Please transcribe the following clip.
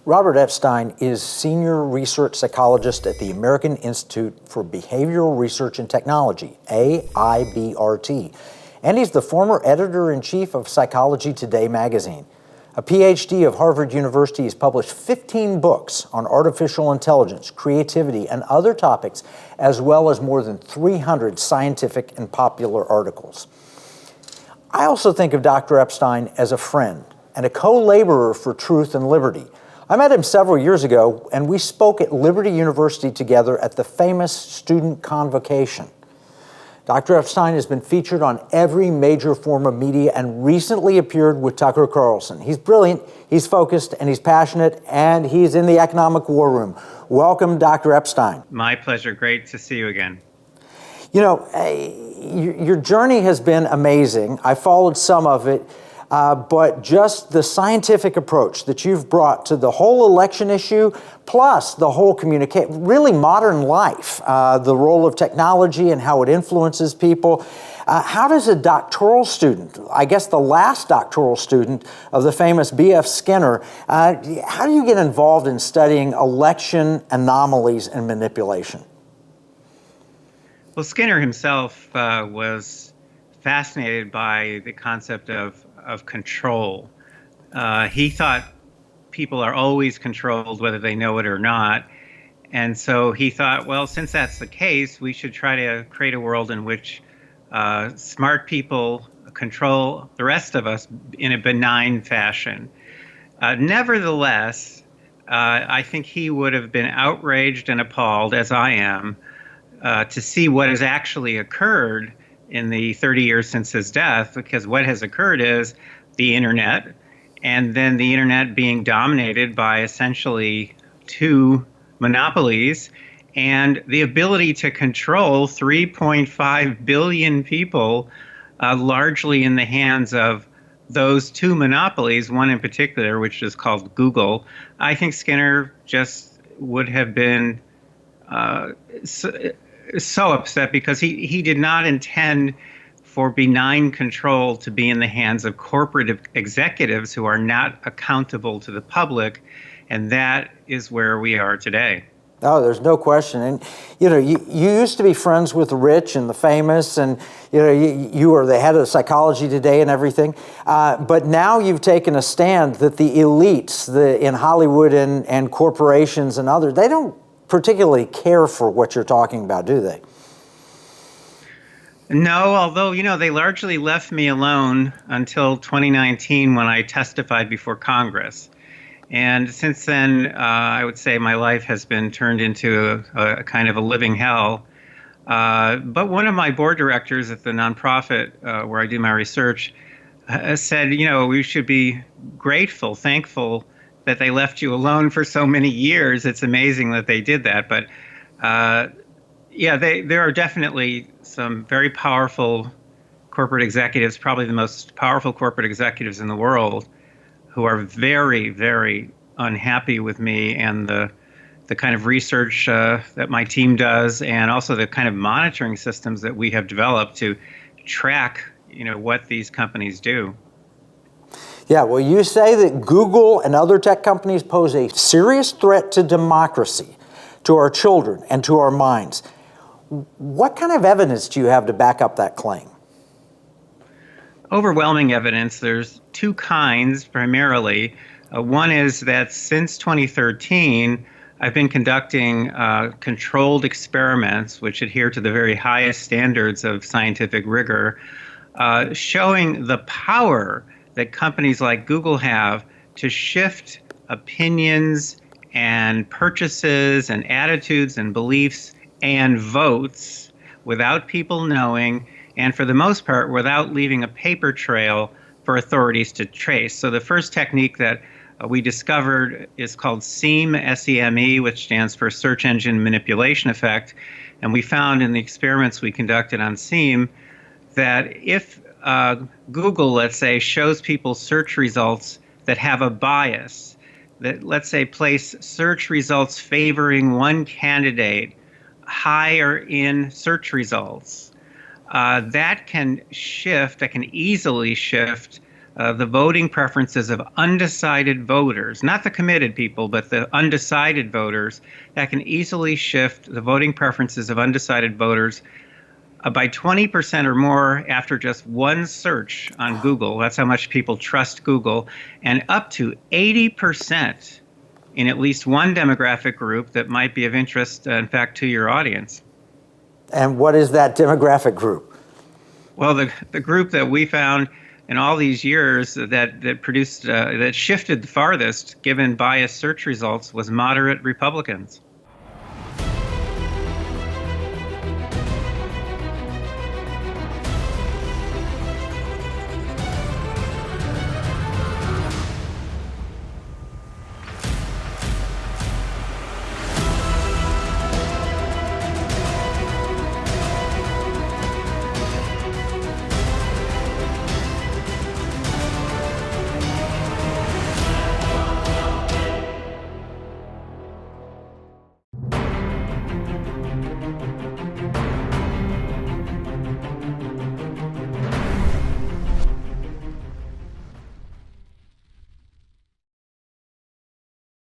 Robert Epstein is Senior Research Psychologist at the American Institute for Behavioral Research and Technology, AIBRT, and he's the former editor-in-chief of Psychology Today magazine. A PhD of Harvard University, he's published 15 books on artificial intelligence, creativity, and other topics, as well as more than 300 scientific and popular articles. I also think of Dr. Epstein as a friend and a co-laborer for truth and liberty. I met him several years ago, and we spoke at Liberty University together at the famous student convocation. Dr. Epstein has been featured on every major form of media and recently appeared with Tucker Carlson. He's brilliant, he's focused, and he's passionate, and he's in the economic war room. Welcome, Dr. Epstein. My pleasure. Great to see you again. You know, your journey has been amazing. I followed some of it. But just the scientific approach that you've brought to the whole election issue, plus the whole really modern life, the role of technology and how it influences people. How does a doctoral student, I guess the last doctoral student of the famous B.F. Skinner, how do you get involved in studying election anomalies and manipulation? Well, Skinner himself was fascinated by the concept of control. He thought people are always controlled, whether they know it or not. And so he thought, well, since that's the case, we should try to create a world in which smart people control the rest of us in a benign fashion. Nevertheless, I think he would have been outraged and appalled, as I am, to see what has actually occurred in the 30 years since his death, because what has occurred is the internet, and then the internet being dominated by essentially two monopolies, and the ability to control 3.5 billion people, largely in the hands of those two monopolies, one in particular, which is called Google. I think Skinner just would have been so upset because he did not intend for benign control to be in the hands of corporate executives who are not accountable to the public, and that is where we are today. Oh, there's no question. And, you know, you used to be friends with the rich and the famous, and, you know, you were the head of Psychology Today and everything. But now you've taken a stand that the elites in Hollywood and corporations and others, they don't particularly care for what you're talking about, do they? No, although, you know, they largely left me alone until 2019 when I testified before Congress. And since then, I would say my life has been turned into a kind of a living hell. But one of my board directors at the nonprofit where I do my research said, you know, we should be grateful, thankful that they left you alone for so many years. It's amazing that they did that. But yeah, there are definitely some very powerful corporate executives, probably the most powerful corporate executives in the world, who are very, very unhappy with me and the kind of research that my team does, and also the kind of monitoring systems that we have developed to track, you know, what these companies do. Yeah, well, you say that Google and other tech companies pose a serious threat to democracy, to our children, and to our minds. What kind of evidence do you have to back up that claim? Overwhelming evidence. There's two kinds primarily. One is that since 2013, I've been conducting controlled experiments which adhere to the very highest standards of scientific rigor, showing the power that companies like Google have to shift opinions and purchases and attitudes and beliefs and votes without people knowing, and for the most part, without leaving a paper trail for authorities to trace. So the first technique that we discovered is called SEME, S-E-M-E, which stands for Search Engine Manipulation Effect. And we found in the experiments we conducted on SEME that if Google, let's say, shows people search results that have a bias, that, let's say, place search results favoring one candidate higher in search results, that can easily shift the voting preferences of undecided voters, not the committed people, but the undecided voters, that can easily shift the voting preferences of undecided voters by 20% or more after just one search on Google. That's how much people trust Google, and up to 80% in at least one demographic group that might be of interest, in fact, to your audience. And what is that demographic group? Well, the group that we found in all these years that produced that shifted the farthest, given biased search results, was moderate Republicans.